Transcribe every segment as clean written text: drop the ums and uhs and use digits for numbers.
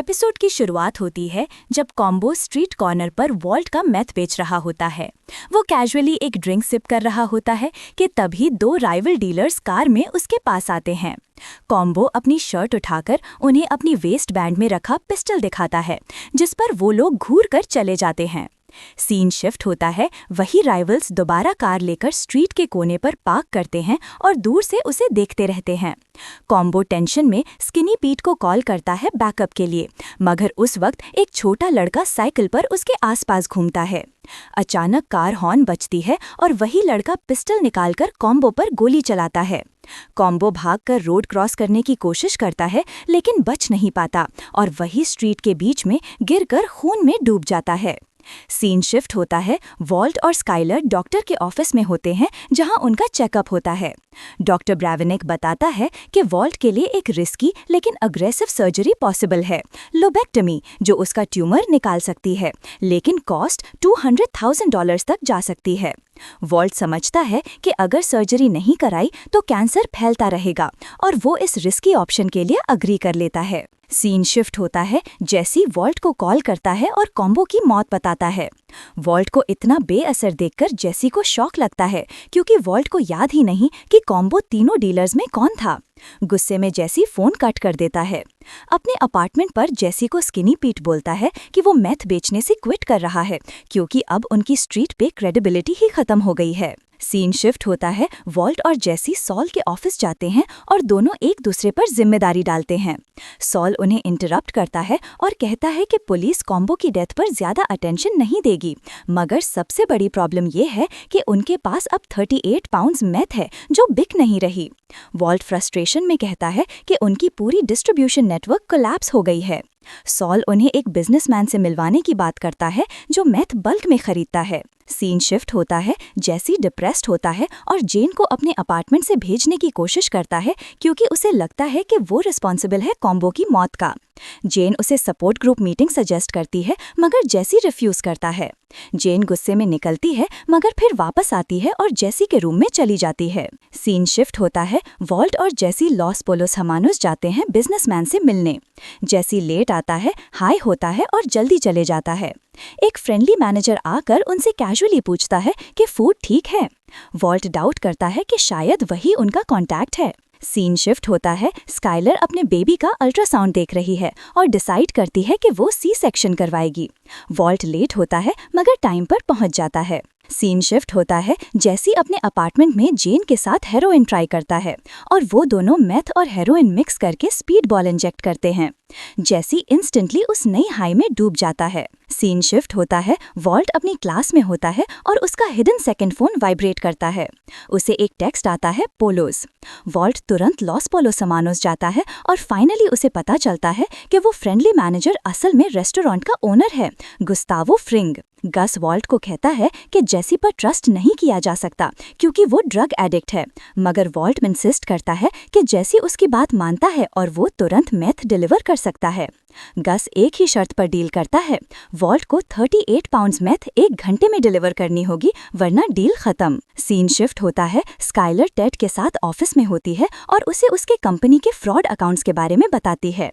Episode की शुरुआत होती है जब कॉम्बो स्ट्रीट कॉर्नर पर वॉल्ट का मेथ बेच रहा होता है। वो कैजुअली एक ड्रिंक सिप कर रहा होता है कि तभी दो राइवल डीलर्स कार में उसके पास आते हैं। कॉम्बो अपनी शर्ट उठाकर उन्हें अपनी वेस्ट बैंड में रखा पिस्टल दिखाता है, जिस पर वो लोग घूर कर चले जाते हैं। सीन शिफ्ट होता है, वही राइवल्स दोबारा कार लेकर स्ट्रीट के कोने पर पार्क करते हैं और दूर से उसे देखते रहते हैं। कॉम्बो टेंशन में स्किनी पीट को कॉल करता है बैकअप के लिए, मगर उस वक्त एक छोटा लड़का साइकिल पर उसके आसपास घूमता है। अचानक कार हॉर्न बजती है और वही लड़का पिस्टल निकालकर कॉम्बो पर गोली चलाता है। कॉम्बो भागकर रोड क्रॉस करने की कोशिश करता है, लेकिन बच नहीं पाता और वही स्ट्रीट के बीच में गिरकर खून में डूब जाता है। सीन शिफ्ट होता है, वॉल्ट और स्काइलर डॉक्टर के ऑफिस में होते हैं जहां उनका चेकअप होता है। डॉक्टर ब्रैवेनिक बताता है कि वॉल्ट के लिए एक रिस्की लेकिन अग्रेसिव सर्जरी पॉसिबल है, लोबेक्टमी, जो उसका ट्यूमर निकाल सकती है, लेकिन कॉस्ट $200,000 तक जा सकती है। वॉल्ट समझता है कि अगर सर्जरी नहीं कराई तो कैंसर फैलता रहेगा और वो इस रिस्की ऑप्शन के लिए अग्री कर लेता है। सीन शिफ्ट होता है, जेसी वॉल्ट को कॉल करता है और कॉम्बो की मौत बताता है। वॉल्ट को इतना बेअसर देखकर जेसी को शॉक लगता है, क्योंकि वॉल्ट को याद ही नहीं कि कॉम्बो तीनों डीलर्स में कौन था। गुस्से में जेसी फोन कट कर देता है। अपने अपार्टमेंट पर जेसी को स्किनी पीट बोलता है कि वो मेथ बेचने से क्विट कर रहा है, क्योंकि अब उनकी स्ट्रीट पे क्रेडिबिलिटी ही खत्म हो गई है। सीन शिफ्ट होता है, वॉल्ट और जेसी सॉल के ऑफिस जाते हैं और दोनों एक दूसरे पर जिम्मेदारी डालते हैं। सॉल उन्हें इंटरप्ट करता है और कहता है कि पुलिस कॉम्बो की डेथ पर ज्यादा अटेंशन नहीं देगी, मगर सबसे बड़ी प्रॉब्लम ये है कि उनके पास अब 38 पाउंड्स मेथ है जो बिक नहीं रही। वॉल्ट फ्रस्ट्रेशन में कहता है कि उनकी पूरी डिस्ट्रीब्यूशन नेटवर्क कोलैप्स हो गई है। सॉल उन्हें एक बिजनेसमैन से मिलवाने की बात करता है जो मेथ बल्क में खरीदता है। सीन शिफ्ट होता है, जेसी डिप्रेस्ड होता है और जेन को अपने अपार्टमेंट से भेजने की कोशिश करता है, क्योंकि उसे लगता है कि वो रिस्पॉन्सिबल है कॉम्बो की मौत का। जेन उसे सपोर्ट ग्रुप मीटिंग सजेस्ट करती है, मगर जेसी रिफ्यूज करता है। जेन गुस्से में निकलती है, मगर फिर वापस आती है और जेसी के रूम में चली जाती है। सीन शिफ्ट होता है, वॉल्ट और जेसी लॉस पोलोस हमानुस जाते हैं बिजनेसमैन से मिलने। जेसी लेट आता है, हाई होता है और जल्दी चले जाता है। एक फ्रेंडली मैनेजर आकर उनसे कैजुअली पूछता है कि फूड ठीक है। वॉल्ट डाउट करता है कि शायद वही उनका कॉन्टैक्ट है। सीन शिफ्ट होता है, स्काइलर अपने बेबी का अल्ट्रासाउंड देख रही है और डिसाइड करती है कि वो सी सेक्शन करवाएगी। वॉल्ट लेट होता है, मगर टाइम पर पहुंच जाता है। सीन शिफ्ट होता है, जेसी अपने अपार्टमेंट में जेन के साथ हेरोइन ट्राई करता है और वो दोनों मेथ और हेरोइन मिक्स करके स्पीड बॉल इंजेक्ट करते हैं। जेसी इंस्टेंटली उस नई हाई में डूब जाता है। सीन शिफ्ट होता है, वॉल्ट अपनी क्लास में होता है और उसका हिडन सेकंड फोन वाइब्रेट करता है। उसे एक टेक्स्ट आता है, पोलोस। वॉल्ट तुरंत लॉस पोलोस हमानुस जाता है और फाइनली उसे पता चलता है कि वो फ्रेंडली मैनेजर असल में रेस्टोरेंट का ओनर है, गुस्तावो फ्रिंग। गस वॉल्ट को कहता है कि जेसी पर ट्रस्ट नहीं किया जा सकता क्योंकि वो ड्रग एडिक्ट है, मगर वॉल्ट इंसिस्ट करता है कि जेसी उसकी बात मानता है और वो तुरंत मेथ डिलीवर कर सकता है। गस एक ही शर्त पर डील करता है, वॉल्ट को 38 पाउंड्स मेथ 1 घंटे में डिलीवर करनी होगी, वरना डील खत्म। सीन शिफ्ट होता है, स्काइलर टेड के साथ ऑफिस में होती है और उसे उसके कंपनी के फ्रॉड अकाउंट्स के बारे में बताती है।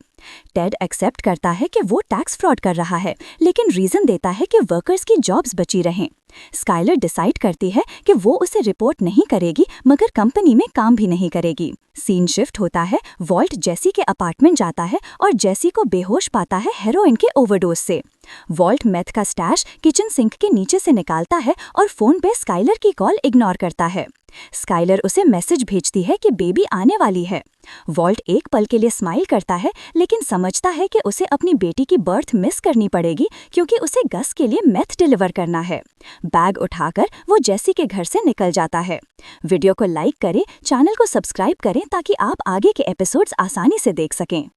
टेड एक्सेप्ट करता है कि वो टैक्स फ्रॉड कर रहा है, लेकिन रीजन देता है कि वर्कर्स की जॉब्स बची रहें। स्काइलर डिसाइड करती है कि वो उसे रिपोर्ट नहीं करेगी, मगर कंपनी में काम भी नहीं करेगी। सीन शिफ्ट होता है, वॉल्ट जेसी के अपार्टमेंट जाता है और जेसी को बेहोश पाता है हेरोइन के ओवरडोज से। वॉल्ट मेथ का स्टैश किचन सिंक के नीचे से निकालता है और फोन पे स्काइलर की कॉल इग्नोर करता है। स्काइलर उसे मैसेज भेजती है कि बेबी आने वाली है। वॉल्ट एक पल के लिए स्माइल करता है, लेकिन समझता है कि उसे अपनी बेटी की बर्थ मिस करनी पड़ेगी, क्योंकि उसे गस के लिए मेथ डिलीवर करना है। बैग उठाकर वो जेसी के घर से निकल जाता है। वीडियो को लाइक करें, चैनल को सब्सक्राइब करें ताकि आप आगे के एपिसोड्स आसानी से देख सकें।